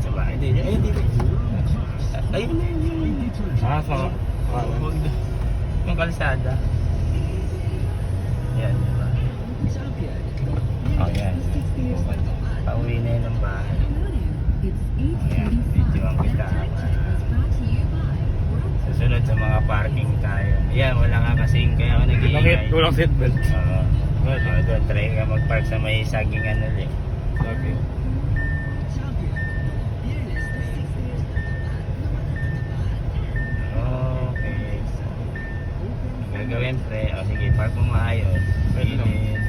sa bahay. Hindi, ayun dito. Ayun na yun. Sa Yung kalsada. Yan, diba? Oh, yan. Pauwi na yun ng bahay. Ayan, videoan kita. Susunod sa mga parking tayo. Ayan, wala nga kasing kaya ako nag-iingay. Bakit? Kulang seatbelt. Oo. Doon, try ka mag-park sa may saging ano ulit. Okay. Okay. Gagawin pre. O sige, park mo maayos. Pwede lang. Gilid.